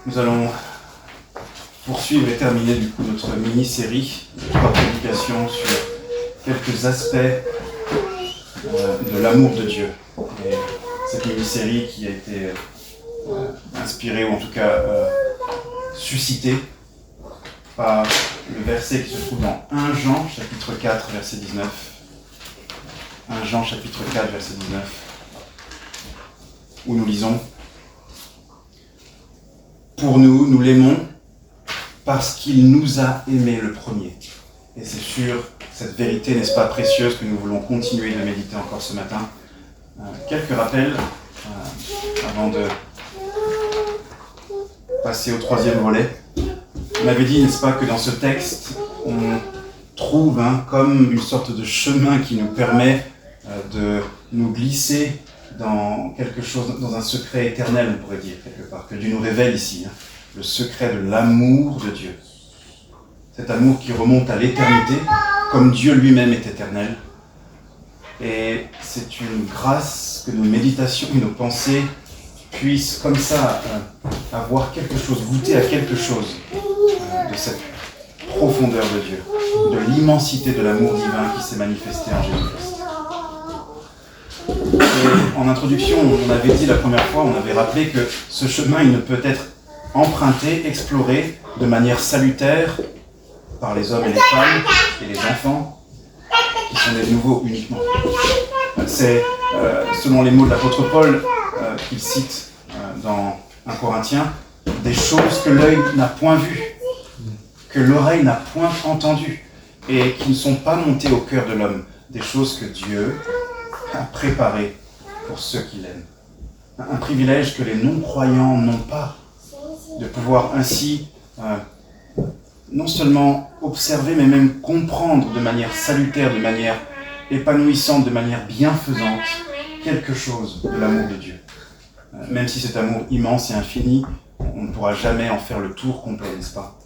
Nous allons poursuivre et terminer du coup notre mini-série de 3 prédications sur quelques aspects de l'amour de Dieu. Et cette mini-série qui a été inspirée, ou en tout cas suscitée, par le verset qui se trouve dans 1 Jean, chapitre 4, verset 19. 1 Jean, chapitre 4, verset 19, où nous lisons « Pour nous, nous l'aimons parce qu'il nous a aimés le premier. » Et c'est sur cette vérité, n'est-ce pas, précieuse, que nous voulons continuer de méditer encore ce matin. Quelques rappels avant de passer au 3e volet. On avait dit, n'est-ce pas, que dans ce texte, on trouve comme une sorte de chemin qui nous permet de nous glisser dans quelque chose, dans un secret éternel, on pourrait dire, quelque part, que Dieu nous révèle ici, le secret de l'amour de Dieu. Cet amour qui remonte à l'éternité, comme Dieu lui-même est éternel. Et c'est une grâce que nos méditations et nos pensées puissent, comme ça, avoir quelque chose, goûter à quelque chose de cette profondeur de Dieu, de l'immensité de l'amour divin qui s'est manifesté en Jésus-Christ. Et en introduction, on avait dit la première fois, on avait rappelé que ce chemin, il ne peut être emprunté, exploré de manière salutaire par les hommes et les femmes et les enfants qui sont des nouveaux uniquement. C'est, selon les mots de l'apôtre Paul, qu'il cite dans 1 Corinthiens, des choses que l'œil n'a point vues, que l'oreille n'a point entendues et qui ne sont pas montées au cœur de l'homme, des choses que Dieu a préparées pour ceux qui l'aiment. Un privilège que les non-croyants n'ont pas, de pouvoir ainsi non seulement observer, mais même comprendre de manière salutaire, de manière épanouissante, de manière bienfaisante, quelque chose de l'amour de Dieu. Même si cet amour immense et infini, on ne pourra jamais en faire le tour complet, n'est-ce pas ?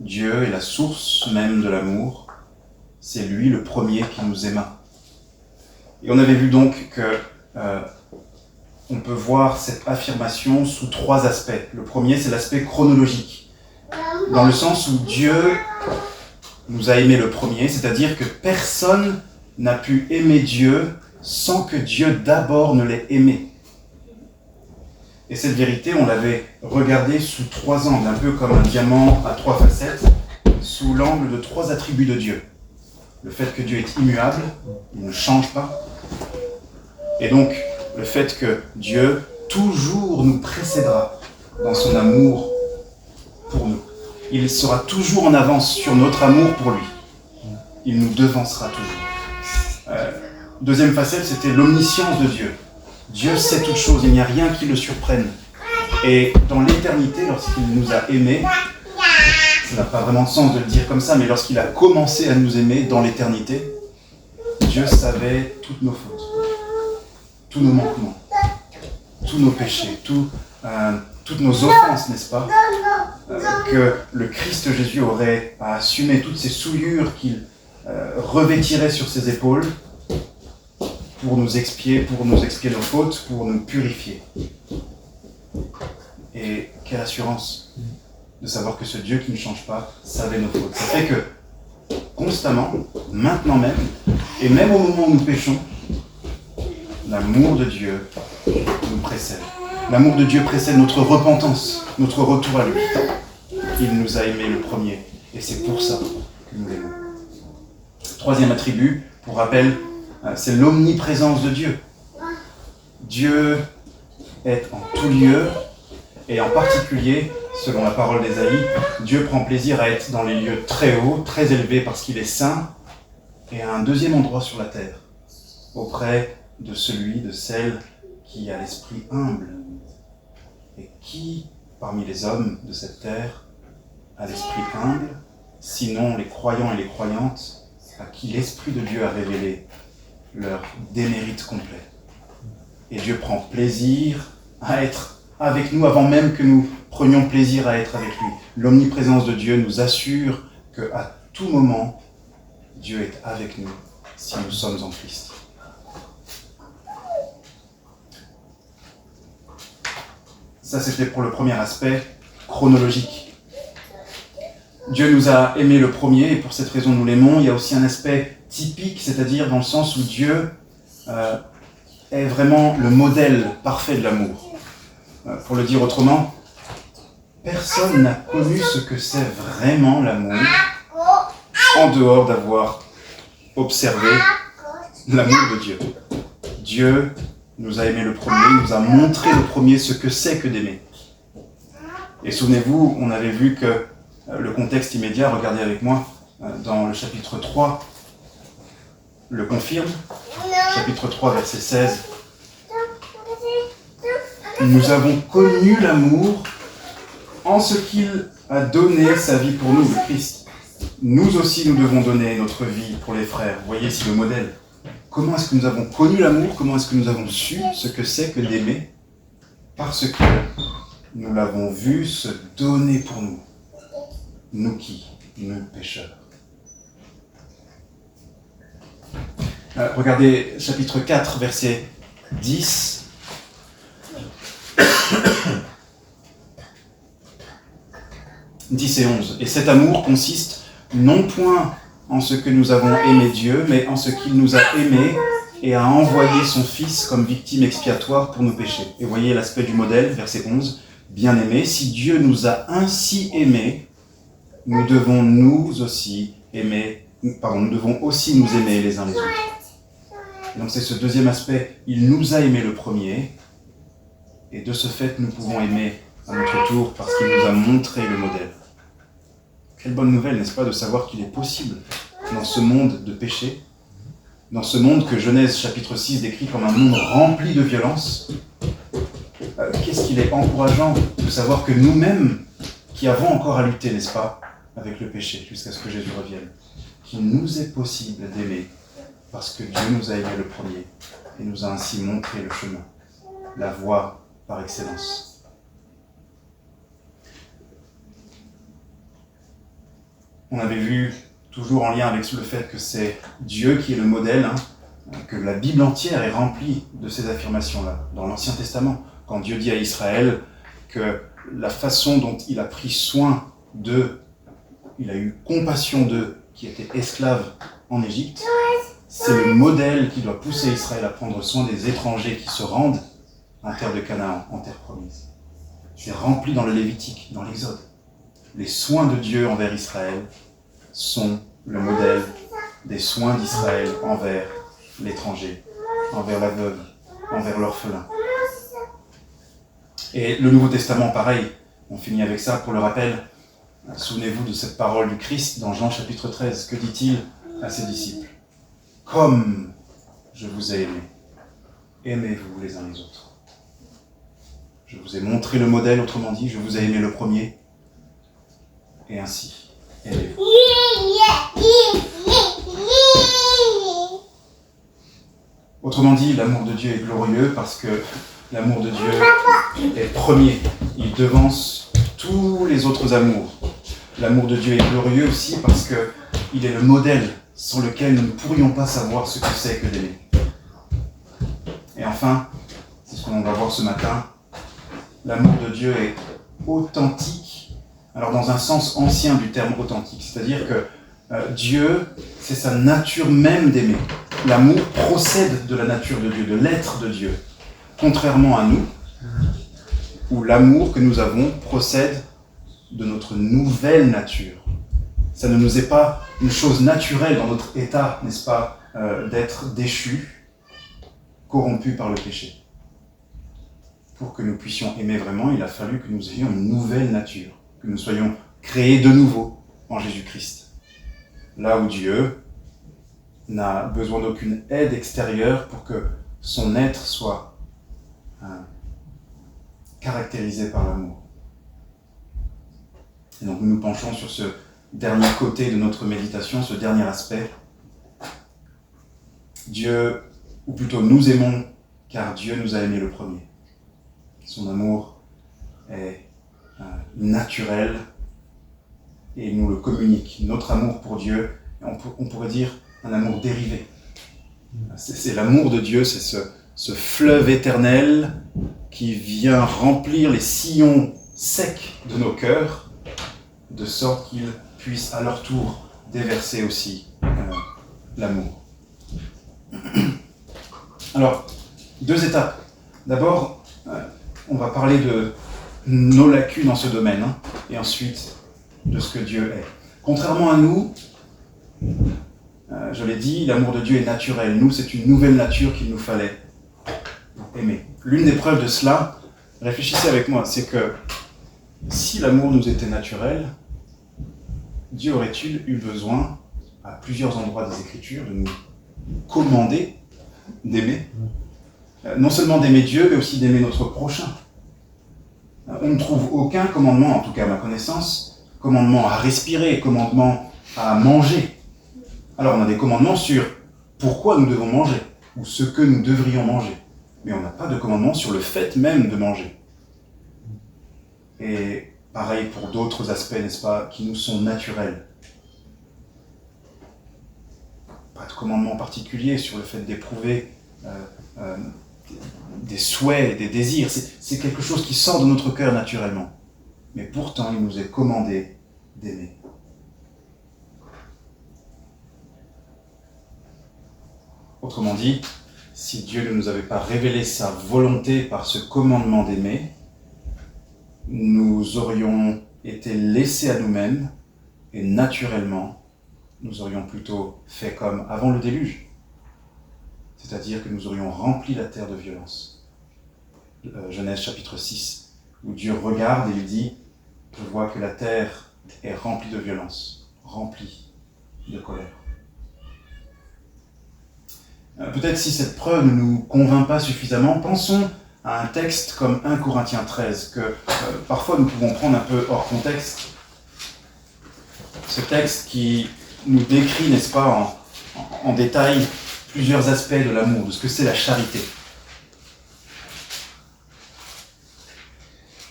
Dieu est la source même de l'amour. C'est lui le premier qui nous aima. Et on avait vu donc que on peut voir cette affirmation sous 3 aspects. Le premier, c'est l'aspect chronologique. Dans le sens où Dieu nous a aimés le premier, c'est-à-dire que personne n'a pu aimer Dieu sans que Dieu d'abord ne l'ait aimé. Et cette vérité, on l'avait regardée sous 3 angles, un peu comme un diamant à 3 facettes, sous l'angle de 3 attributs de Dieu. Le fait que Dieu est immuable, il ne change pas. Et donc, le fait que Dieu toujours nous précédera dans son amour pour nous. Il sera toujours en avance sur notre amour pour lui. Il nous devancera toujours. Deuxième facette, c'était l'omniscience de Dieu. Dieu sait toutes choses, il n'y a rien qui le surprenne. Et dans l'éternité, lorsqu'il nous a aimés, ça n'a pas vraiment de sens de le dire comme ça, mais lorsqu'il a commencé à nous aimer dans l'éternité, Dieu savait toutes nos fautes, tous nos manquements, tous nos péchés, toutes nos offenses, n'est-ce pas ? Que le Christ Jésus aurait à assumer toutes ces souillures qu'il revêtirait sur ses épaules pour nous expier nos fautes, pour nous purifier. Et quelle assurance de savoir que ce Dieu qui ne change pas savait nos fautes. Ça fait que constamment, maintenant même, et même au moment où nous péchons, l'amour de Dieu nous précède. L'amour de Dieu précède notre repentance, notre retour à lui. Il nous a aimés le premier, et c'est pour ça que nous l'aimons. 3e attribut, pour rappel, c'est l'omniprésence de Dieu. Dieu est en tout lieu, et en particulier, selon la parole d'Ésaïe, Dieu prend plaisir à être dans les lieux très hauts, très élevés parce qu'il est saint, et à un deuxième endroit sur la terre, auprès de celui, de celle qui a l'esprit humble. Et qui, parmi les hommes de cette terre, a l'esprit humble, sinon les croyants et les croyantes, à qui l'Esprit de Dieu a révélé leur démérite complet. Et Dieu prend plaisir à être avec nous avant même que nous prenions plaisir à être avec lui. L'omniprésence de Dieu nous assure qu'à tout moment, Dieu est avec nous si nous sommes en Christ. Ça, c'était pour le premier aspect chronologique. Dieu nous a aimés le premier, et pour cette raison nous l'aimons. Il y a aussi un aspect typique, c'est-à-dire dans le sens où Dieu est vraiment le modèle parfait de l'amour. Pour le dire autrement, personne n'a connu ce que c'est vraiment l'amour en dehors d'avoir observé l'amour de Dieu. Dieu nous a aimés le premier, il nous a montré le premier ce que c'est que d'aimer. Et souvenez-vous, on avait vu que le contexte immédiat, regardez avec moi, dans le chapitre 3, le confirme. Chapitre 3, verset 16. Nous avons connu l'amour en ce qu'il a donné sa vie pour nous, le Christ. Nous aussi, nous devons donner notre vie pour les frères. Vous voyez ici le modèle. Comment est-ce que nous avons connu l'amour? Comment est-ce que nous avons su ce que c'est que d'aimer? Parce que nous l'avons vu se donner pour nous. Nous qui? Nous pécheurs. Regardez chapitre 4, verset 10. « 10 et 11. Et cet amour consiste non point en ce que nous avons aimé Dieu, mais en ce qu'il nous a aimés et a envoyé son Fils comme victime expiatoire pour nos péchés. » Et voyez l'aspect du modèle, verset 11. « Bien-aimés, si Dieu nous a ainsi aimés, nous devons aussi nous aimer les uns les autres. » Donc c'est ce deuxième aspect, il nous a aimés le premier, et de ce fait nous pouvons aimer à notre tour parce qu'il nous a montré le modèle. Quelle bonne nouvelle, n'est-ce pas, de savoir qu'il est possible, dans ce monde de péché, dans ce monde que Genèse chapitre 6 décrit comme un monde rempli de violence, qu'est-ce qu'il est encourageant de savoir que nous-mêmes, qui avons encore à lutter, n'est-ce pas, avec le péché, jusqu'à ce que Jésus revienne, qu'il nous est possible d'aimer, parce que Dieu nous a aimés le premier, et nous a ainsi montré le chemin, la voie par excellence. On avait vu, toujours en lien avec le fait que c'est Dieu qui est le modèle, que la Bible entière est remplie de ces affirmations-là. Dans l'Ancien Testament, quand Dieu dit à Israël que la façon dont il a pris soin d'eux, il a eu compassion d'eux qui étaient esclaves en Égypte, c'est le modèle qui doit pousser Israël à prendre soin des étrangers qui se rendent en terre de Canaan, en terre promise. C'est rempli dans le Lévitique, dans l'Exode. Les soins de Dieu envers Israël sont le modèle des soins d'Israël envers l'étranger, envers la veuve, envers l'orphelin. Et le Nouveau Testament, pareil, on finit avec ça pour le rappel. Souvenez-vous de cette parole du Christ dans Jean chapitre 13. Que dit-il à ses disciples? « Comme je vous ai aimés, aimez-vous les uns les autres. » Je vous ai montré le modèle, autrement dit, je vous ai aimé le premier, et ainsi, aimez-vous. Autrement dit, l'amour de Dieu est glorieux parce que l'amour de Dieu est premier. Il devance tous les autres amours. L'amour de Dieu est glorieux aussi parce qu'il est le modèle sans lequel nous ne pourrions pas savoir ce que c'est que d'aimer. Et enfin, c'est ce qu'on va voir ce matin, l'amour de Dieu est authentique, alors dans un sens ancien du terme authentique, c'est-à-dire que Dieu, c'est sa nature même d'aimer. L'amour procède de la nature de Dieu, de l'être de Dieu, contrairement à nous, où l'amour que nous avons procède de notre nouvelle nature. Ça ne nous est pas une chose naturelle dans notre état, n'est-ce pas, d'être déchus, corrompus par le péché. Pour que nous puissions aimer vraiment, il a fallu que nous ayons une nouvelle nature, que nous soyons créés de nouveau en Jésus-Christ. Là où Dieu n'a besoin d'aucune aide extérieure pour que son être soit caractérisé par l'amour. Et donc nous nous penchons sur ce dernier côté de notre méditation, ce dernier aspect. Dieu, ou plutôt nous aimons, car Dieu nous a aimés le premier. Son amour est naturel et il nous le communique. Notre amour pour Dieu, on pourrait dire un amour dérivé. C'est l'amour de Dieu, c'est ce fleuve éternel qui vient remplir les sillons secs de nos cœurs, de sorte qu'ils puissent à leur tour déverser aussi l'amour. Alors, 2 étapes. D'abord, on va parler de nos lacunes dans ce domaine, et ensuite de ce que Dieu est. Contrairement à nous, je l'ai dit, l'amour de Dieu est naturel. Nous, c'est une nouvelle nature qu'il nous fallait aimer. L'une des preuves de cela, réfléchissez avec moi, c'est que si l'amour nous était naturel, Dieu aurait-il eu besoin, à plusieurs endroits des Écritures, de nous commander d'aimer? Non seulement d'aimer Dieu, mais aussi d'aimer notre prochain. On ne trouve aucun commandement, en tout cas à ma connaissance, commandement à respirer, commandement à manger. Alors on a des commandements sur pourquoi nous devons manger, ou ce que nous devrions manger. Mais on n'a pas de commandement sur le fait même de manger. Et pareil pour d'autres aspects, n'est-ce pas, qui nous sont naturels. Pas de commandement particulier sur le fait d'éprouver des souhaits, des désirs. C'est quelque chose qui sort de notre cœur naturellement. Mais pourtant, il nous est commandé d'aimer. Autrement dit, si Dieu ne nous avait pas révélé sa volonté par ce commandement d'aimer, nous aurions été laissés à nous-mêmes et naturellement, nous aurions plutôt fait comme avant le déluge. C'est-à-dire que nous aurions rempli la terre de violence. Genèse chapitre 6, où Dieu regarde et lui dit « Je vois que la terre est remplie de violence, remplie de colère. » Peut-être si cette preuve ne nous convainc pas suffisamment, pensons à un texte comme 1 Corinthiens 13, que parfois nous pouvons prendre un peu hors contexte. Ce texte qui nous décrit, n'est-ce pas, en détail, plusieurs aspects de l'amour, de ce que c'est la charité.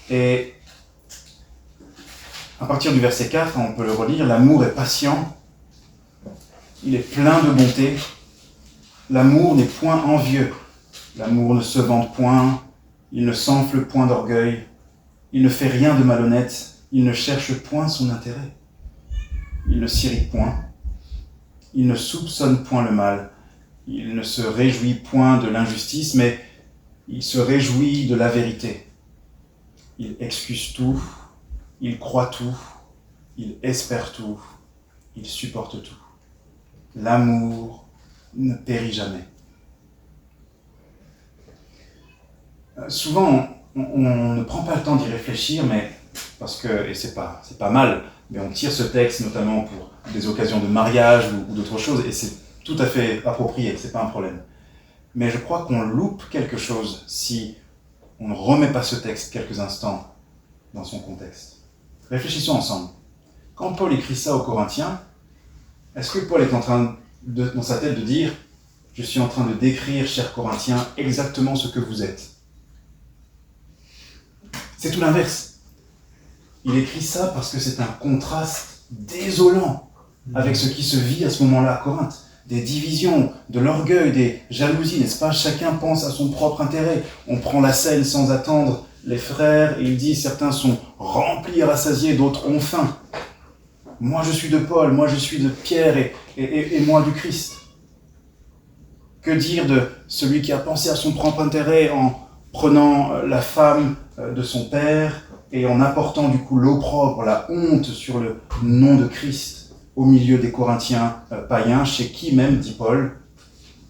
Et à partir du verset 4, on peut le relire, l'amour est patient, il est plein de bonté, l'amour n'est point envieux, l'amour ne se vante point, il ne s'enfle point d'orgueil, il ne fait rien de malhonnête, il ne cherche point son intérêt, il ne s'irrite point, il ne soupçonne point le mal, il ne se réjouit point de l'injustice, mais il se réjouit de la vérité. Il excuse tout, il croit tout, il espère tout, il supporte tout. L'amour ne périt jamais. Souvent, on ne prend pas le temps d'y réfléchir, mais parce que, et c'est pas mal, mais on tire ce texte notamment pour des occasions de mariage ou d'autres choses, et c'est tout à fait approprié, c'est pas un problème. Mais je crois qu'on loupe quelque chose si on ne remet pas ce texte quelques instants dans son contexte. Réfléchissons ensemble. Quand Paul écrit ça aux Corinthiens, est-ce que Paul est en train, dans sa tête, de dire « Je suis en train de décrire, chers Corinthiens, exactement ce que vous êtes ». C'est tout l'inverse. Il écrit ça parce que c'est un contraste désolant avec ce qui se vit à ce moment-là à Corinthe. Des divisions, de l'orgueil, des jalousies, n'est-ce pas? Chacun pense à son propre intérêt. On prend la scène sans attendre les frères et il dit certains sont remplis et rassasiés, d'autres ont faim. Moi je suis de Paul, moi je suis de Pierre et moi du Christ. Que dire de celui qui a pensé à son propre intérêt en prenant la femme de son père et en apportant du coup l'opprobre, la honte sur le nom de Christ au milieu des Corinthiens païens, chez qui même, dit Paul,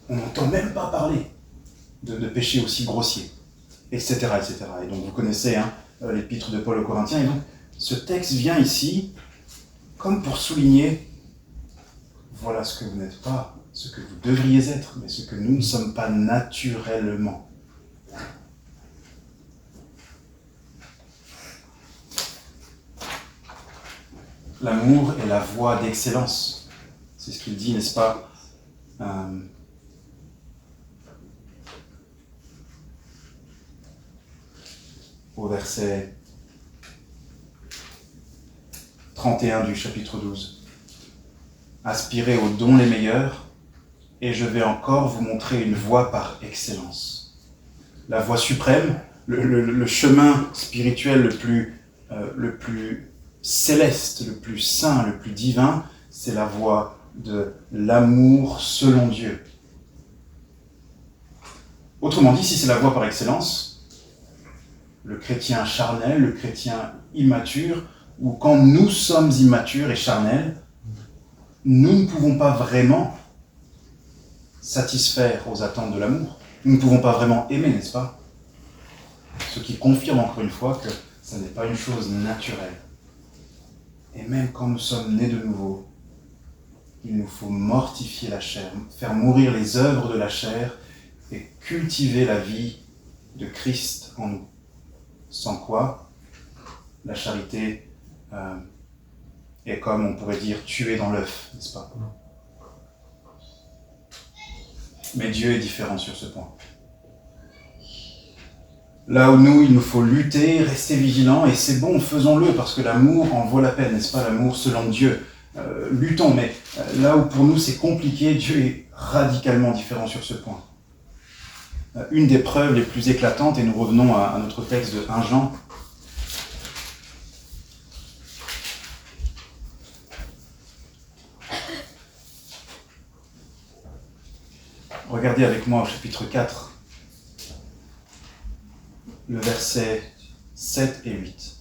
on n'entend même pas parler de péché aussi grossier, etc., etc. Et donc vous connaissez l'épître de Paul aux Corinthiens, et donc ce texte vient ici comme pour souligner, voilà ce que vous n'êtes pas, ce que vous devriez être, mais ce que nous ne sommes pas naturellement. L'amour est la voie d'excellence. C'est ce qu'il dit, n'est-ce pas? Au verset 31 du chapitre 12. Aspirez aux dons les meilleurs, et je vais encore vous montrer une voie par excellence. la voie suprême, le chemin spirituel le plus céleste, le plus saint, le plus divin, c'est la voie de l'amour selon Dieu. Autrement dit, si c'est la voie par excellence, le chrétien charnel, le chrétien immature, ou quand nous sommes immatures et charnels, nous ne pouvons pas vraiment satisfaire aux attentes de l'amour. Nous ne pouvons pas vraiment aimer, n'est-ce pas? Ce qui confirme encore une fois que ce n'est pas une chose naturelle. Et même quand nous sommes nés de nouveau, il nous faut mortifier la chair, faire mourir les œuvres de la chair et cultiver la vie de Christ en nous. Sans quoi, la charité est comme, on pourrait dire, tuée dans l'œuf, n'est-ce pas? Mais Dieu est différent sur ce point. Là où nous, il nous faut lutter, rester vigilants, et c'est bon, faisons-le, parce que l'amour en vaut la peine, n'est-ce pas? L'amour selon Dieu. Luttons, mais là où pour nous c'est compliqué, Dieu est radicalement différent sur ce point. Une des preuves les plus éclatantes, et nous revenons à notre texte de 1 Jean, regardez avec moi au chapitre 4, le verset 7 et 8.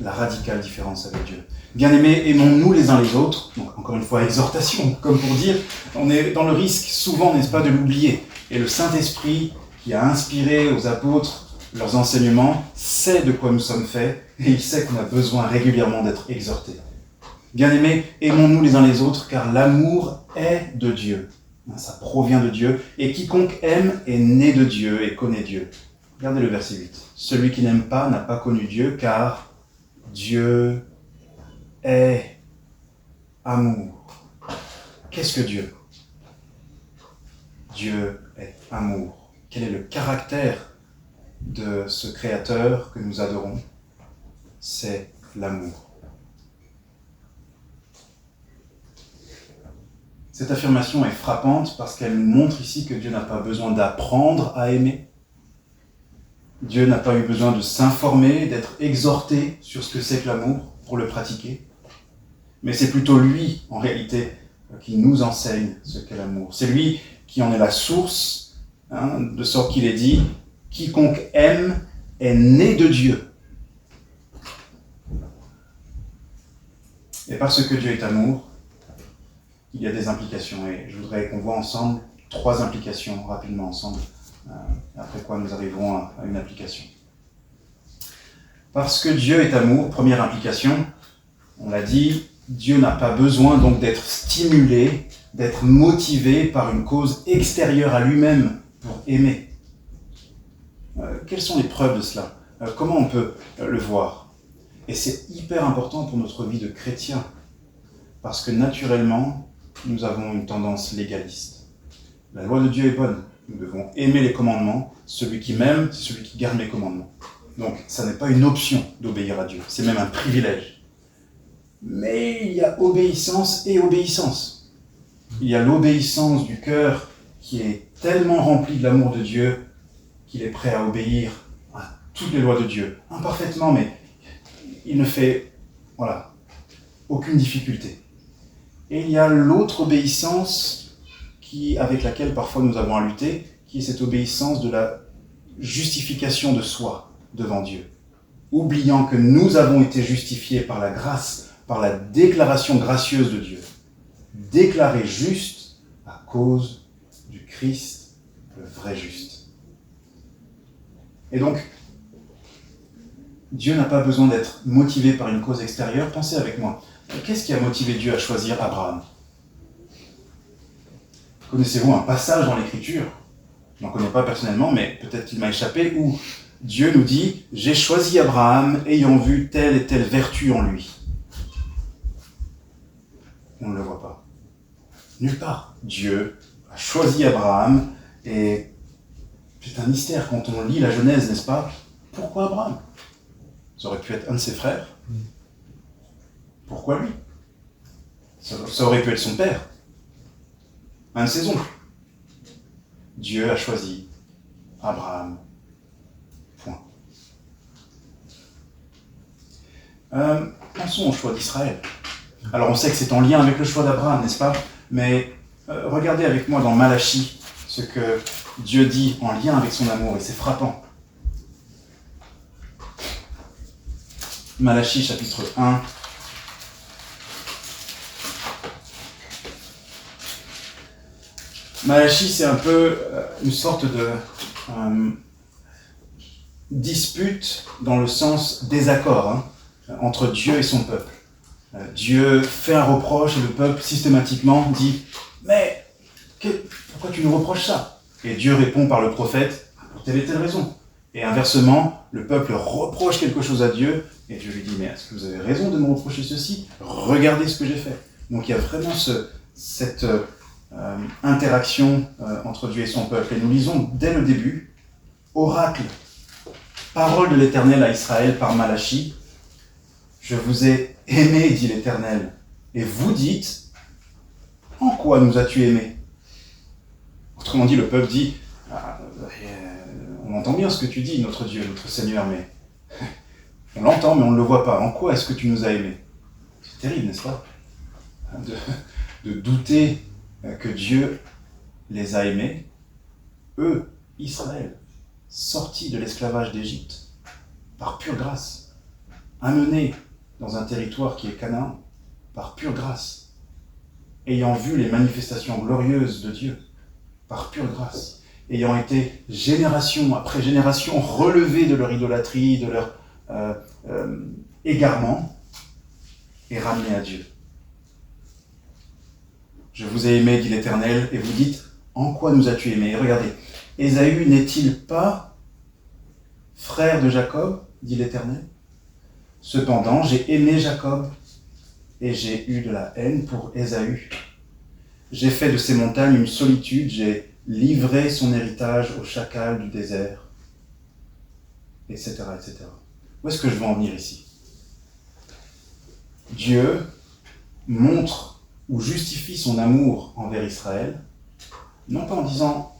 La radicale différence avec Dieu. Bien-aimés, aimons-nous les uns les autres. Donc, encore une fois, exhortation, comme pour dire, on est dans le risque souvent, n'est-ce pas, de l'oublier. Et le Saint-Esprit, qui a inspiré aux apôtres leurs enseignements, sait de quoi nous sommes faits, et il sait qu'on a besoin régulièrement d'être exhortés. Bien-aimés, aimons-nous les uns les autres, car l'amour est de Dieu. Ça provient de Dieu, et quiconque aime est né de Dieu et connaît Dieu. Regardez le verset 8. Celui qui n'aime pas n'a pas connu Dieu, car Dieu est amour. Qu'est-ce que Dieu? Dieu est amour. Quel est le caractère de ce Créateur que nous adorons? C'est l'amour. Cette affirmation est frappante parce qu'elle nous montre ici que Dieu n'a pas besoin d'apprendre à aimer. Dieu n'a pas eu besoin de s'informer, d'être exhorté sur ce que c'est que l'amour pour le pratiquer. Mais c'est plutôt lui, en réalité, qui nous enseigne ce qu'est l'amour. C'est lui qui en est la source, de sorte qu'il est dit « Quiconque aime est né de Dieu ». Et parce que Dieu est amour, il y a des implications. Et je voudrais qu'on voit ensemble 3 implications rapidement ensemble. Après quoi nous arriverons à une application. Parce que Dieu est amour, première implication, on l'a dit, Dieu n'a pas besoin donc d'être stimulé, d'être motivé par une cause extérieure à lui-même pour aimer. Quelles sont les preuves de cela? Comment on peut le voir? Et c'est hyper important pour notre vie de chrétien, parce que naturellement, nous avons une tendance légaliste. La loi de Dieu est bonne. Nous devons aimer les commandements. Celui qui m'aime, c'est celui qui garde mes commandements. Donc, ça n'est pas une option d'obéir à Dieu. C'est même un privilège. Mais il y a obéissance et obéissance. Il y a l'obéissance du cœur qui est tellement rempli de l'amour de Dieu qu'il est prêt à obéir à toutes les lois de Dieu. Imparfaitement, mais il ne fait, aucune difficulté. Et il y a l'autre obéissance avec laquelle parfois nous avons à lutter, qui est cette obéissance de la justification de soi devant Dieu. Oubliant que nous avons été justifiés par la grâce, par la déclaration gracieuse de Dieu. Déclarés justes à cause du Christ, le vrai juste. Et donc, Dieu n'a pas besoin d'être motivé par une cause extérieure. Pensez avec moi. Qu'est-ce qui a motivé Dieu à choisir Abraham? Connaissez-vous un passage dans l'Écriture, je n'en connais pas personnellement, mais peut-être qu'il m'a échappé, où Dieu nous dit « J'ai choisi Abraham ayant vu telle et telle vertu en lui ». On ne le voit pas. Nulle part. Dieu a choisi Abraham, et c'est un mystère quand on lit la Genèse, n'est-ce pas? Pourquoi Abraham? Ça aurait pu être un de ses frères. Pourquoi lui? Ça aurait pu être son père. Un de ses oncles. Dieu a choisi Abraham. Point. Pensons au choix d'Israël. Alors on sait que c'est en lien avec le choix d'Abraham, n'est-ce pas? Mais regardez avec moi dans Malachie ce que Dieu dit en lien avec son amour, et c'est frappant. Malachie chapitre 1. Malachie, c'est un peu une sorte de dispute dans le sens désaccord entre Dieu et son peuple. Dieu fait un reproche et le peuple systématiquement dit « Mais pourquoi tu nous reproches ça ?» Et Dieu répond par le prophète « Pour telle et telle raison ». Et inversement, le peuple reproche quelque chose à Dieu et Dieu lui dit « Mais est-ce que vous avez raison de me reprocher ceci? Regardez ce que j'ai fait. » Donc il y a vraiment cette interaction entre Dieu et son peuple. Et nous lisons dès le début, oracle, parole de l'Éternel à Israël par Malachie. Je vous ai aimé, dit l'Éternel, et vous dites, en quoi nous as-tu aimés? Autrement dit, le peuple dit, on entend bien ce que tu dis, notre Dieu, notre Seigneur, mais on l'entend, mais on ne le voit pas. En quoi est-ce que tu nous as aimés? C'est terrible, n'est-ce pas? De douter que Dieu les a aimés, eux, Israël, sortis de l'esclavage d'Égypte, par pure grâce, amenés dans un territoire qui est Canaan, par pure grâce, ayant vu les manifestations glorieuses de Dieu, par pure grâce, ayant été génération après génération relevés de leur idolâtrie, de leur égarement, et ramenés à Dieu. Je vous ai aimé, dit l'Éternel, et vous dites, en quoi nous as-tu aimé? Et regardez, Ésaü n'est-il pas frère de Jacob, dit l'Éternel? Cependant, j'ai aimé Jacob, et j'ai eu de la haine pour Ésaü. J'ai fait de ces montagnes une solitude, j'ai livré son héritage aux chacals du désert, etc., etc. Où est-ce que je veux en venir ici? Dieu montre ou justifie son amour envers Israël, non pas en disant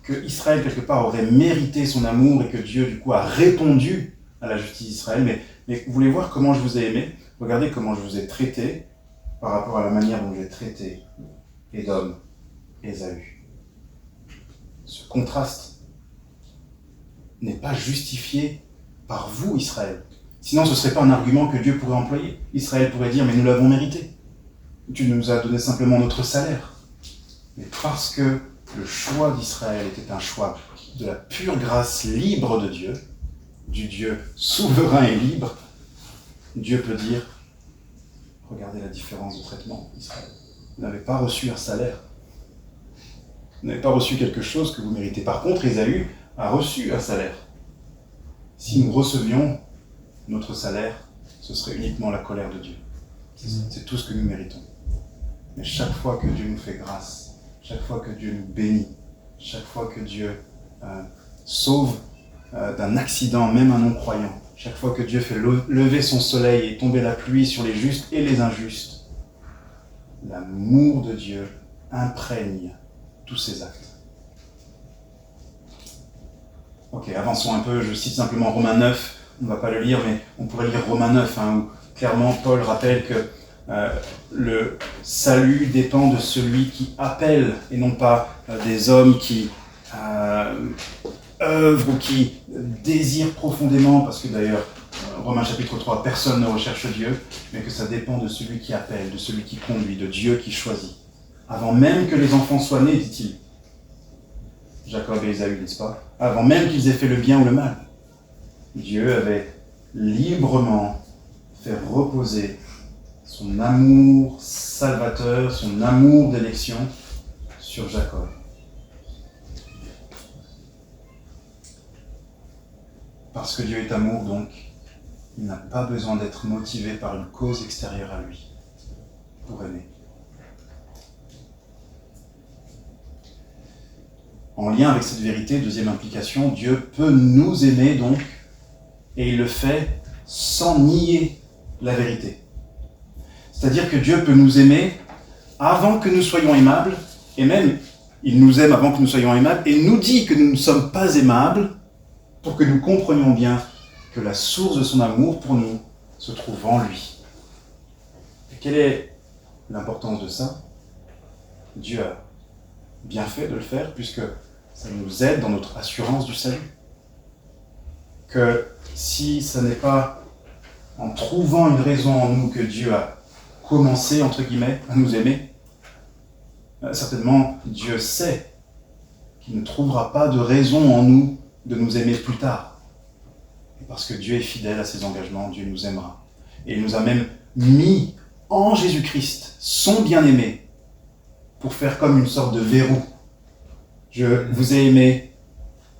que Israël, quelque part, aurait mérité son amour et que Dieu, du coup, a répondu à la justice d'Israël, mais vous voulez voir comment je vous ai aimé? Regardez comment je vous ai traité par rapport à la manière dont j'ai traité Édom, Ésaü. Ce contraste n'est pas justifié par vous, Israël. Sinon, ce ne serait pas un argument que Dieu pourrait employer. Israël pourrait dire, mais nous l'avons mérité. Tu nous as donné simplement notre salaire. Mais parce que le choix d'Israël était un choix de la pure grâce libre de Dieu, du Dieu souverain et libre, Dieu peut dire, regardez la différence de traitement d'Israël. Vous n'avez pas reçu un salaire. Vous n'avez pas reçu quelque chose que vous méritez. Par contre, Ésaü a reçu un salaire. Si nous recevions notre salaire, ce serait uniquement la colère de Dieu. C'est tout ce que nous méritons. Mais chaque fois que Dieu nous fait grâce, chaque fois que Dieu nous bénit, chaque fois que Dieu sauve d'un accident, même un non-croyant, chaque fois que Dieu fait lever son soleil et tomber la pluie sur les justes et les injustes, l'amour de Dieu imprègne tous ses actes. Ok, avançons un peu, je cite simplement Romains 9, on ne va pas le lire, mais on pourrait lire Romains 9, où clairement Paul rappelle que le salut dépend de celui qui appelle, et non pas des hommes qui œuvrent ou qui désirent profondément, parce que d'ailleurs, Romains chapitre 3, personne ne recherche Dieu, mais que ça dépend de celui qui appelle, de celui qui conduit, de Dieu qui choisit. Avant même que les enfants soient nés, dit-il, Jacob et Ésaü, n'est-ce pas? Avant même qu'ils aient fait le bien ou le mal, Dieu avait librement fait reposer son amour salvateur, son amour d'élection sur Jacob. Parce que Dieu est amour, donc, il n'a pas besoin d'être motivé par une cause extérieure à lui pour aimer. En lien avec cette vérité, deuxième implication, Dieu peut nous aimer donc, et il le fait sans nier la vérité. C'est-à-dire que Dieu peut nous aimer avant que nous soyons aimables, et même, Il nous aime avant que nous soyons aimables et nous dit que nous ne sommes pas aimables pour que nous comprenions bien que la source de son amour pour nous se trouve en lui. Et quelle est l'importance de ça? Dieu a bien fait de le faire puisque ça nous aide dans notre assurance du salut. Que si ce n'est pas en trouvant une raison en nous que Dieu a commencé, entre guillemets, à nous aimer, certainement Dieu sait qu'il ne trouvera pas de raison en nous de nous aimer plus tard. Et parce que Dieu est fidèle à ses engagements, Dieu nous aimera. Et il nous a même mis en Jésus-Christ, son bien-aimé, pour faire comme une sorte de verrou. Je vous ai aimé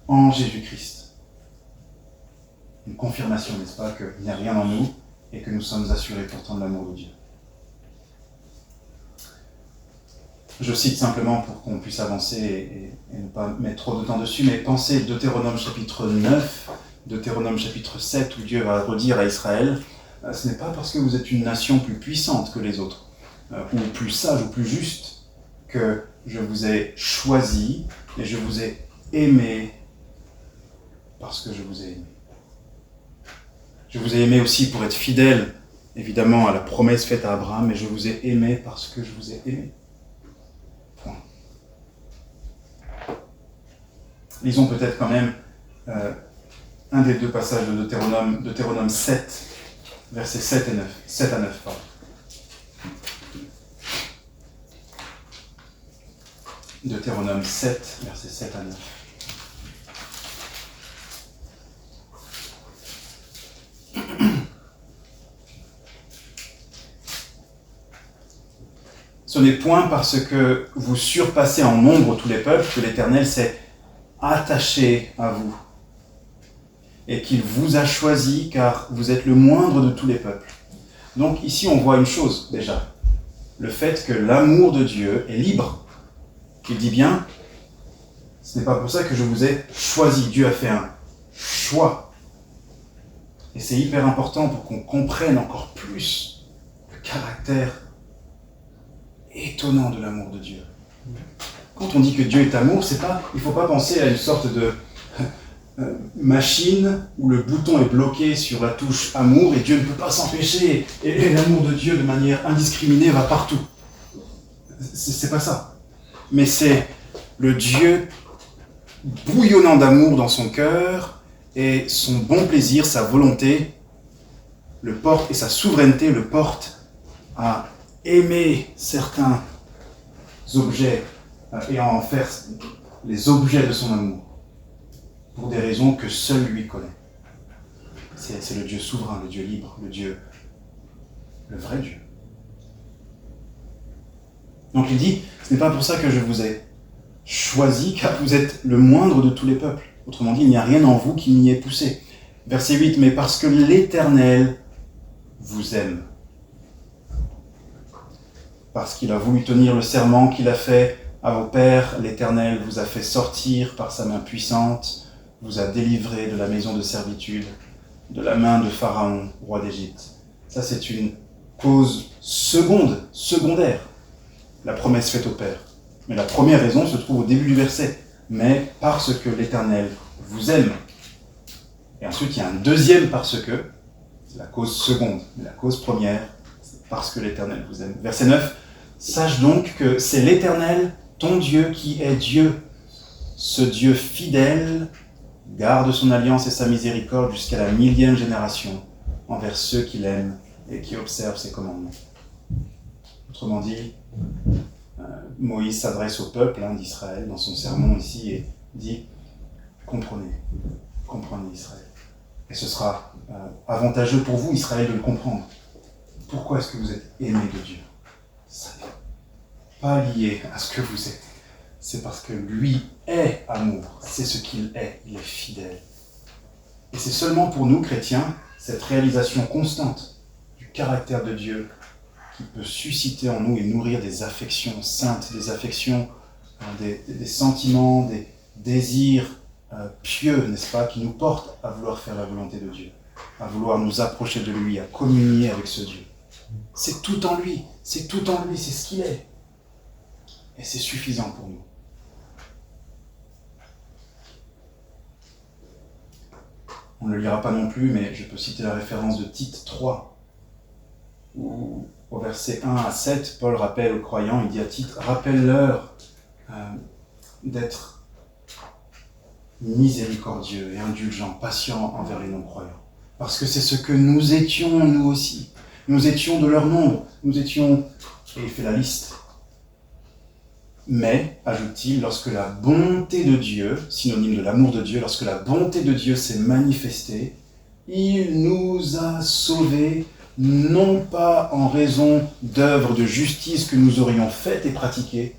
en Jésus-Christ. Une confirmation, n'est-ce pas, qu'il n'y a rien en nous et que nous sommes assurés pourtant de l'amour de Dieu. Je cite simplement pour qu'on puisse avancer et ne pas mettre trop de temps dessus, mais pensez Deutéronome chapitre 9, Deutéronome chapitre 7, où Dieu va redire à Israël, ce n'est pas parce que vous êtes une nation plus puissante que les autres, ou plus sage ou plus juste, que je vous ai choisi et je vous ai aimé parce que je vous ai aimé. Je vous ai aimé aussi pour être fidèle, évidemment, à la promesse faite à Abraham, mais je vous ai aimé parce que je vous ai aimé. Point. Lisons peut-être quand même un des deux passages de Deutéronome 7, versets 7 à 9. Pardon. Deutéronome 7, versets 7 à 9. Ce n'est point parce que vous surpassez en nombre tous les peuples que l'Éternel s'est attaché à vous et qu'il vous a choisi car vous êtes le moindre de tous les peuples. Donc ici on voit une chose déjà, le fait que l'amour de Dieu est libre. Il dit bien, ce n'est pas pour ça que je vous ai choisi. Dieu a fait un choix. Et c'est hyper important pour qu'on comprenne encore plus le caractère étonnant de l'amour de Dieu. Quand on dit que Dieu est amour, il ne faut pas penser à une sorte de machine où le bouton est bloqué sur la touche amour et Dieu ne peut pas s'empêcher et l'amour de Dieu de manière indiscriminée va partout. C'est pas ça. Mais c'est le Dieu bouillonnant d'amour dans son cœur et son bon plaisir, sa volonté le porte et sa souveraineté le porte à aimer certains objets et à en faire les objets de son amour pour des raisons que seul lui connaît. C'est le Dieu souverain, le Dieu libre, le vrai Dieu. Donc il dit, ce n'est pas pour ça que je vous ai choisi, car vous êtes le moindre de tous les peuples. Autrement dit, il n'y a rien en vous qui m'y ait poussé. Verset 8, mais parce que l'Éternel vous aime. Parce qu'il a voulu tenir le serment qu'il a fait à vos pères, l'Éternel vous a fait sortir par sa main puissante, vous a délivré de la maison de servitude, de la main de Pharaon, roi d'Égypte. Ça, c'est une cause secondaire, la promesse faite au Père. Mais la première raison se trouve au début du verset. Mais parce que l'Éternel vous aime. Et ensuite, il y a un deuxième parce que, c'est la cause seconde. Mais la cause première, c'est parce que l'Éternel vous aime. Verset 9, sache donc que c'est l'Éternel, ton Dieu, qui est Dieu. Ce Dieu fidèle garde son alliance et sa miséricorde jusqu'à la 1000e génération envers ceux qui l'aiment et qui observent ses commandements. Autrement dit, Moïse s'adresse au peuple d'Israël dans son sermon ici et dit « Comprenez Israël. » Et ce sera avantageux pour vous, Israël, de le comprendre. Pourquoi est-ce que vous êtes aimé de Dieu? Ça n'est pas lié à ce que vous êtes. C'est parce que lui est amour. C'est ce qu'il est. Il est fidèle. Et c'est seulement pour nous, chrétiens, cette réalisation constante du caractère de Dieu qui peut susciter en nous et nourrir des affections saintes, des affections, des sentiments, des désirs pieux, n'est-ce pas, qui nous portent à vouloir faire la volonté de Dieu, à vouloir nous approcher de lui, à communier avec ce Dieu. C'est tout en lui, c'est ce qu'il est. Et c'est suffisant pour nous. On ne le lira pas non plus, mais je peux citer la référence de Tite 3, où au verset 1 à 7, Paul rappelle aux croyants, il dit à Tite, rappelle-leur d'être miséricordieux et indulgent, patient envers les non-croyants. Parce que c'est ce que nous étions, nous aussi. Nous étions de leur nombre, nous étions, et il fait la liste. Mais, ajoute-t-il, lorsque la bonté de Dieu, synonyme de l'amour de Dieu, lorsque la bonté de Dieu s'est manifestée, il nous a sauvés, non pas en raison d'œuvres de justice que nous aurions faites et pratiquées,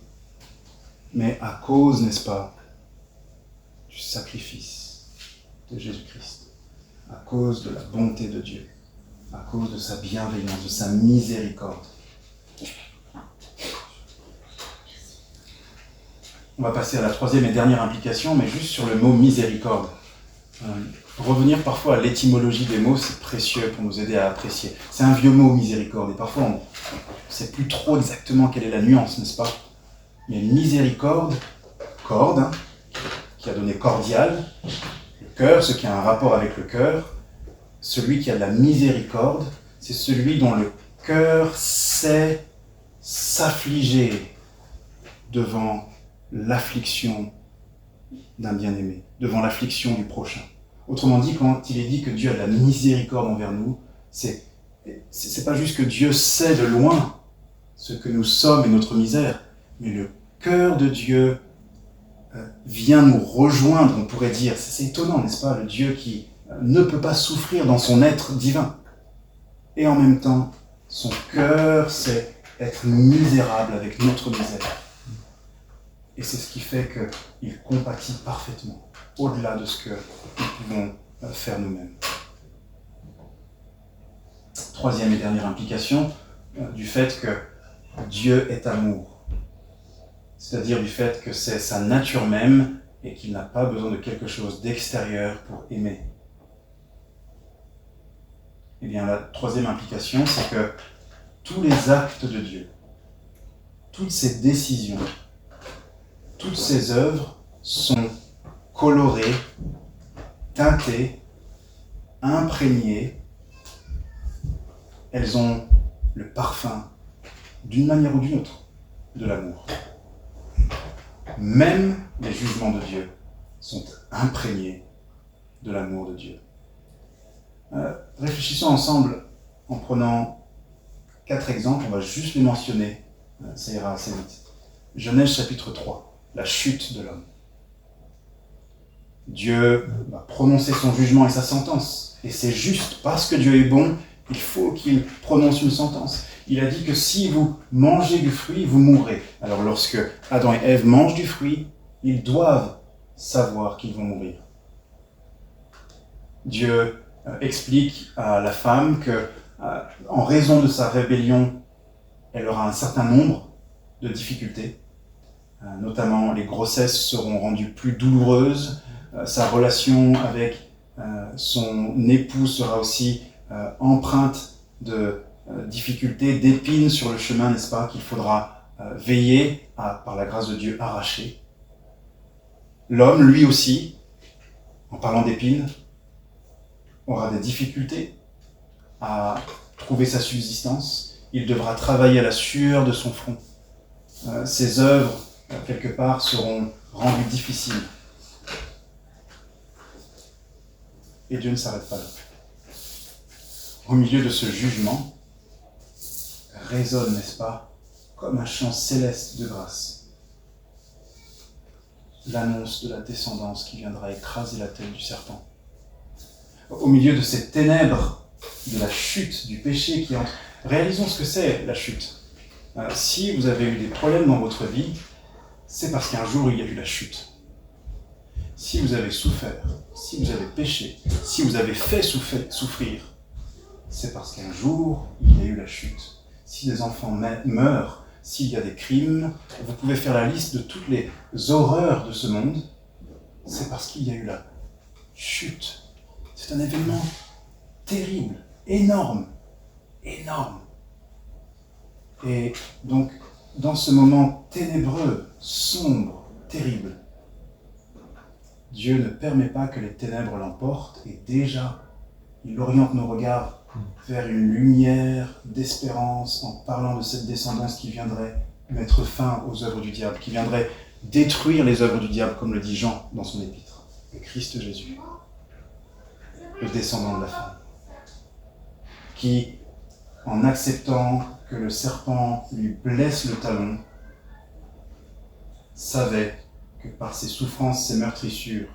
mais à cause, n'est-ce pas, du sacrifice de Jésus-Christ, à cause de la bonté de Dieu, à cause de sa bienveillance, de sa miséricorde. On va passer à la troisième et dernière implication, mais juste sur le mot miséricorde. Revenir parfois à l'étymologie des mots, c'est précieux pour nous aider à apprécier. C'est un vieux mot, miséricorde, et parfois on ne sait plus trop exactement quelle est la nuance, n'est-ce pas? Il y a une miséricorde, corde, qui a donné cordial, le cœur, ce qui a un rapport avec le cœur. Celui qui a de la miséricorde, c'est celui dont le cœur sait s'affliger devant l'affliction d'un bien-aimé, devant l'affliction du prochain. Autrement dit, quand il est dit que Dieu a de la miséricorde envers nous, c'est pas juste que Dieu sait de loin ce que nous sommes et notre misère, mais le cœur de Dieu vient nous rejoindre, on pourrait dire. C'est étonnant, n'est-ce pas, le Dieu qui ne peut pas souffrir dans son être divin. Et en même temps, son cœur sait être misérable avec notre misère. Et c'est ce qui fait qu'il compatit parfaitement, au-delà de ce que nous pouvons faire nous-mêmes. Troisième et dernière implication, du fait que Dieu est amour. C'est-à-dire du fait que c'est sa nature même et qu'il n'a pas besoin de quelque chose d'extérieur pour aimer. Eh bien, la troisième implication, c'est que tous les actes de Dieu, toutes ses décisions, toutes ses œuvres sont colorées, teintées, imprégnées. Elles ont le parfum, d'une manière ou d'une autre, de l'amour. Même les jugements de Dieu sont imprégnés de l'amour de Dieu. Réfléchissons ensemble en prenant 4 exemples, on va juste les mentionner, ça ira assez vite. Genèse chapitre 3. La chute de l'homme. Dieu va prononcer son jugement et sa sentence. Et c'est juste, parce que Dieu est bon, il faut qu'il prononce une sentence. Il a dit que si vous mangez du fruit, vous mourrez. Alors lorsque Adam et Ève mangent du fruit, ils doivent savoir qu'ils vont mourir. Dieu explique à la femme que, en raison de sa rébellion, elle aura un certain nombre de difficultés. Notamment, les grossesses seront rendues plus douloureuses, sa relation avec son époux sera aussi empreinte de difficultés, d'épines sur le chemin, n'est-ce pas, qu'il faudra veiller à, par la grâce de Dieu, arracher. L'homme, lui aussi, en parlant d'épines, aura des difficultés à trouver sa subsistance. Il devra travailler à la sueur de son front. Ses œuvres, quelque part, seront rendues difficiles. Et Dieu ne s'arrête pas là. Au milieu de ce jugement, résonne, n'est-ce pas, comme un chant céleste de grâce, l'annonce de la descendance qui viendra écraser la tête du serpent. Au milieu de ces ténèbres, de la chute, du péché qui entre, réalisons ce que c'est la chute. Si vous avez eu des problèmes dans votre vie, c'est parce qu'un jour il y a eu la chute. Si vous avez souffert, si vous avez péché, si vous avez fait souffrir, c'est parce qu'un jour il y a eu la chute. Si des enfants meurent, s'il y a des crimes, vous pouvez faire la liste de toutes les horreurs de ce monde, c'est parce qu'il y a eu la chute. C'est un événement terrible, énorme, énorme. Et donc, dans ce moment ténébreux, sombre, terrible, Dieu ne permet pas que les ténèbres l'emportent et déjà, il oriente nos regards vers une lumière d'espérance en parlant de cette descendance qui viendrait mettre fin aux œuvres du diable, qui viendrait détruire les œuvres du diable, comme le dit Jean dans son épître. Le Christ Jésus, le descendant de la femme, qui, en acceptant que le serpent lui blesse le talon, savait que par ses souffrances, ses meurtrissures,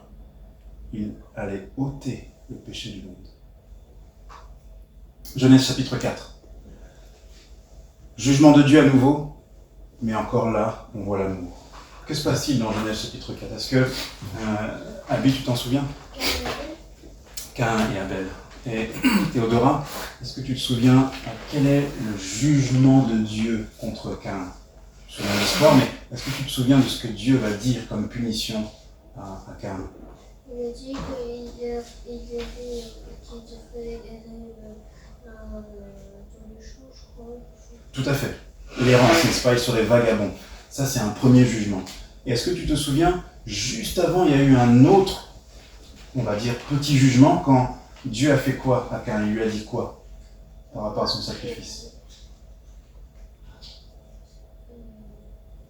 il allait ôter le péché du monde. Genèse chapitre 4. Jugement de Dieu à nouveau, mais encore là, on voit l'amour. Que se passe-t-il dans Genèse chapitre 4 ? Est-ce que, Abby, tu t'en souviens ? Caïn et Abel. Et Théodora, est-ce que tu te souviens quel est le jugement de Dieu contre Caïn ? Je me souviens de l'histoire, mais est-ce que tu te souviens de ce que Dieu va dire comme punition à Caïn ? Il a dit qu'il devrait errer dans le champ, je crois. Tout à fait. L'errance, n'est-ce pas ? Il serait vagabond. Ça, c'est un premier jugement. Et est-ce que tu te souviens, juste avant, il y a eu un autre, on va dire, petit jugement, quand Dieu a fait quoi à Caïn ? Il lui a dit quoi par rapport à son sacrifice ?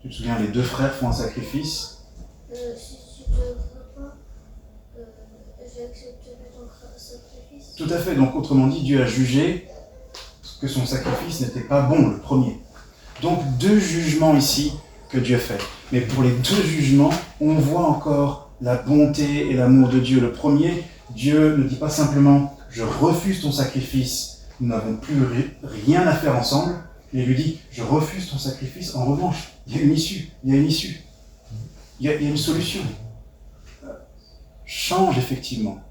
Tu te souviens, les deux frères font un sacrifice. Si tu ne le feras pas, j'accepterai ton sacrifice. Tout à fait. Donc, autrement dit, Dieu a jugé que son sacrifice n'était pas bon, le premier. Donc, deux jugements ici que Dieu fait. Mais pour les deux jugements, on voit encore la bonté et l'amour de Dieu. Le premier, Dieu ne dit pas simplement « je refuse ton sacrifice, nous n'avons plus rien à faire ensemble », mais il lui dit « je refuse ton sacrifice, en revanche, il y a une issue, il y a une issue, il y a une solution. Change effectivement,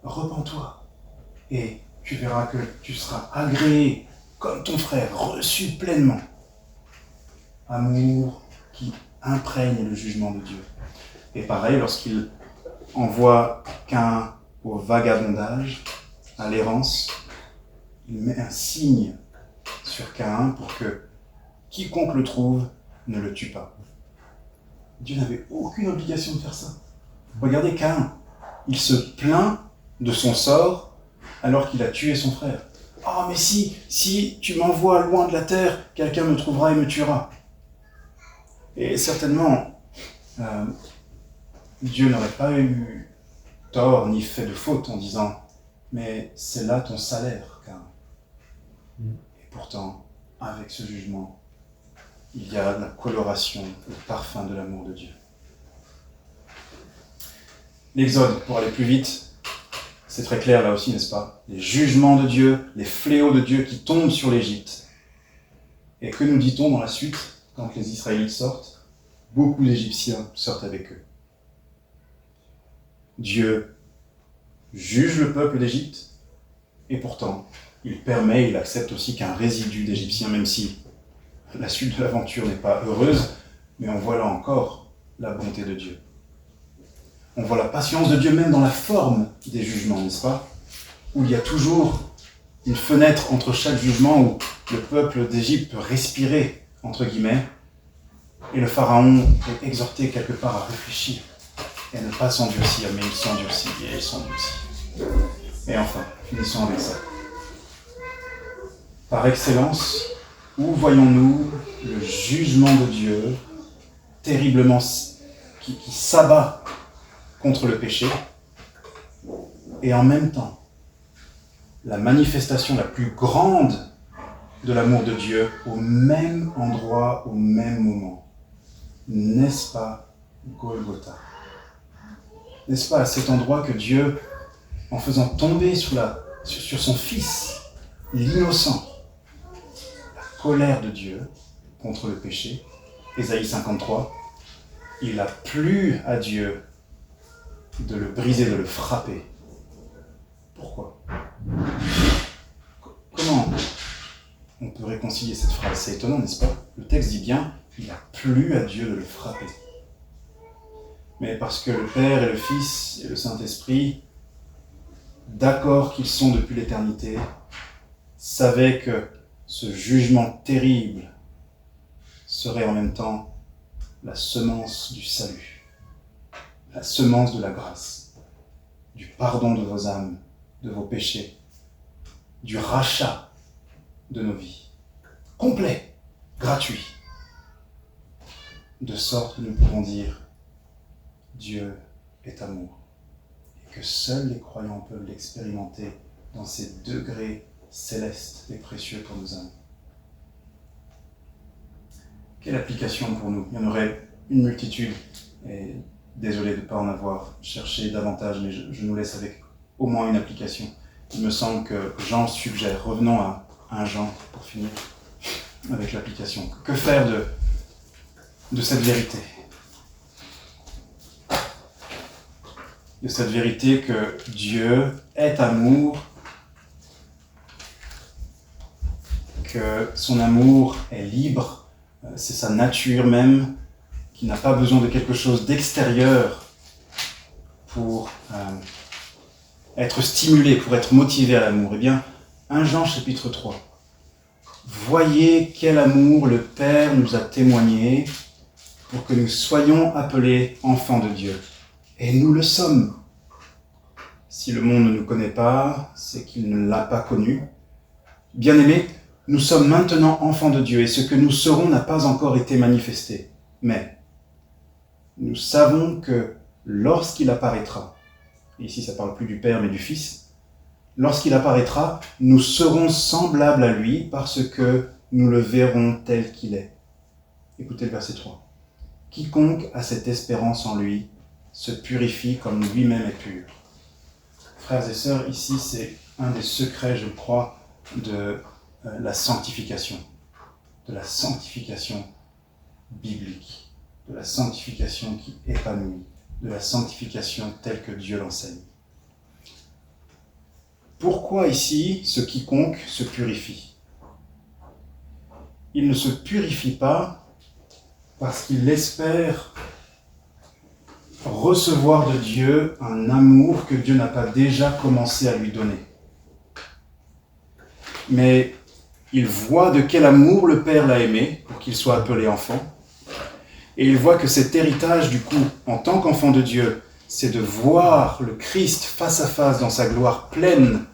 repens-toi, et tu verras que tu seras agréé comme ton frère, reçu pleinement. » Amour qui imprègne le jugement de Dieu. Et pareil, lorsqu'il envoie Caïn au vagabondage, à l'errance, il met un signe sur Caïn pour que quiconque le trouve ne le tue pas. Dieu n'avait aucune obligation de faire ça. Regardez Caïn, il se plaint de son sort alors qu'il a tué son frère. « Ah, mais si tu m'envoies loin de la terre, quelqu'un me trouvera et me tuera. » Et certainement, Dieu n'aurait pas eu tort ni fait de faute en disant « mais c'est là ton salaire, Caïn. » Et pourtant, avec ce jugement, il y a la coloration, le parfum de l'amour de Dieu. L'Exode, pour aller plus vite, c'est très clair là aussi, n'est-ce pas ? Les jugements de Dieu, les fléaux de Dieu qui tombent sur l'Égypte. Et que nous dit-on dans la suite, quand les Israélites sortent ? Beaucoup d'Égyptiens sortent avec eux. Dieu juge le peuple d'Égypte, et pourtant, il accepte aussi qu'un résidu d'Égyptiens, même si la suite de l'aventure n'est pas heureuse, mais on voit là encore la bonté de Dieu. On voit la patience de Dieu même dans la forme des jugements, n'est-ce pas ? Où il y a toujours une fenêtre entre chaque jugement où le peuple d'Égypte peut respirer, entre guillemets, et le pharaon est exhorté quelque part à réfléchir et à ne pas s'endurcir, mais il s'endurcit et il s'endurcit. Et enfin, finissons avec ça. Par excellence, où voyons-nous le jugement de Dieu terriblement qui s'abat contre le péché et en même temps la manifestation la plus grande de l'amour de Dieu au même endroit, au même moment. N'est-ce pas Golgotha ? N'est-ce pas à cet endroit que Dieu, en faisant tomber sur son Fils, l'innocent, la colère de Dieu contre le péché, Ésaïe 53, il a plu à Dieu de le briser, de le frapper. Pourquoi ? Comment on peut réconcilier cette phrase ? C'est étonnant, n'est-ce pas ? Le texte dit bien, il a plu à Dieu de le frapper. Mais parce que le Père et le Fils et le Saint-Esprit, d'accord qu'ils sont depuis l'éternité, savaient que ce jugement terrible serait en même temps la semence du salut. la semence de la grâce, du pardon de vos âmes, de vos péchés, du rachat de nos vies, complet, gratuit, de sorte que nous pouvons dire « Dieu est amour » et que seuls les croyants peuvent l'expérimenter dans ces degrés célestes et précieux pour nos âmes. Quelle application pour nous? Il y en aurait une multitude, et désolé de ne pas en avoir cherché davantage, mais je nous laisse avec au moins une application. Il me semble que Jean suggère, revenons à 1 Jean pour finir avec l'application. Que faire de cette vérité? De cette vérité que Dieu est amour, que son amour est libre, c'est sa nature même, qui n'a pas besoin de quelque chose d'extérieur pour être stimulé, pour être motivé à l'amour. Eh bien, 1 Jean chapitre 3. Voyez quel amour le Père nous a témoigné pour que nous soyons appelés enfants de Dieu. Et nous le sommes. Si le monde ne nous connaît pas, c'est qu'il ne l'a pas connu. Bien-aimés, nous sommes maintenant enfants de Dieu et ce que nous serons n'a pas encore été manifesté. Mais nous savons que lorsqu'il apparaîtra, et ici ça ne parle plus du Père mais du Fils, lorsqu'il apparaîtra, nous serons semblables à lui parce que nous le verrons tel qu'il est. Écoutez le verset 3. Quiconque a cette espérance en lui se purifie comme lui-même est pur. Frères et sœurs, ici c'est un des secrets, je crois, de la sanctification biblique, de la sanctification qui épanouit, de la sanctification telle que Dieu l'enseigne. Pourquoi ici ce quiconque se purifie? Il ne se purifie pas parce qu'il espère recevoir de Dieu un amour que Dieu n'a pas déjà commencé à lui donner. Mais il voit de quel amour le Père l'a aimé pour qu'il soit appelé enfant. Et il voit que cet héritage, du coup, en tant qu'enfant de Dieu, c'est de voir le Christ face à face dans sa gloire pleine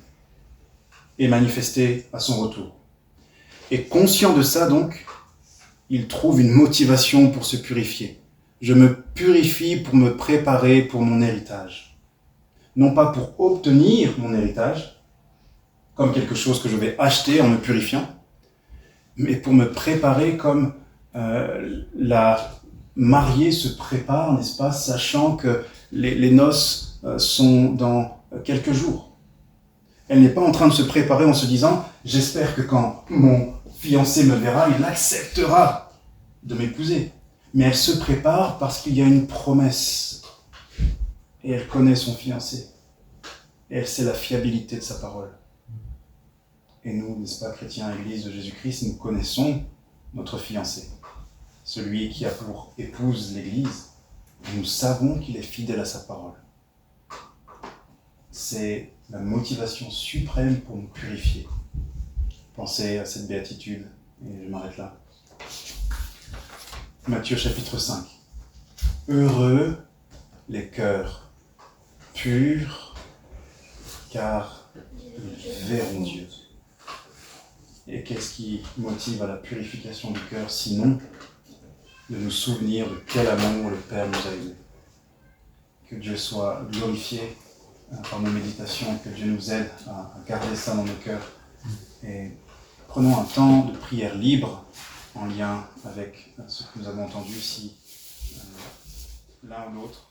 et manifestée à son retour. Et conscient de ça, donc, il trouve une motivation pour se purifier. Je me purifie pour me préparer pour mon héritage. Non pas pour obtenir mon héritage, comme quelque chose que je vais acheter en me purifiant, mais pour me préparer comme la mariée se prépare, n'est-ce pas, sachant que les noces sont dans quelques jours. Elle n'est pas en train de se préparer en se disant « J'espère que quand mon fiancé me verra, il acceptera de m'épouser. » Mais elle se prépare parce qu'il y a une promesse. Et elle connaît son fiancé. Et elle sait la fiabilité de sa parole. Et nous, n'est-ce pas, chrétiens, Église de Jésus-Christ, nous connaissons notre fiancé. Celui qui a pour épouse l'Église. Et nous savons qu'il est fidèle à sa parole. C'est la motivation suprême pour nous purifier. Pensez à cette béatitude, et je m'arrête là. Matthieu chapitre 5. Heureux les cœurs purs, car ils verront Dieu. Et qu'est-ce qui motive à la purification du cœur, sinon de nous souvenir de quel amour le Père nous a aimés. Que Dieu soit glorifié par nos méditations, que Dieu nous aide à garder ça dans nos cœurs. Et prenons un temps de prière libre en lien avec ce que nous avons entendu, si l'un ou l'autre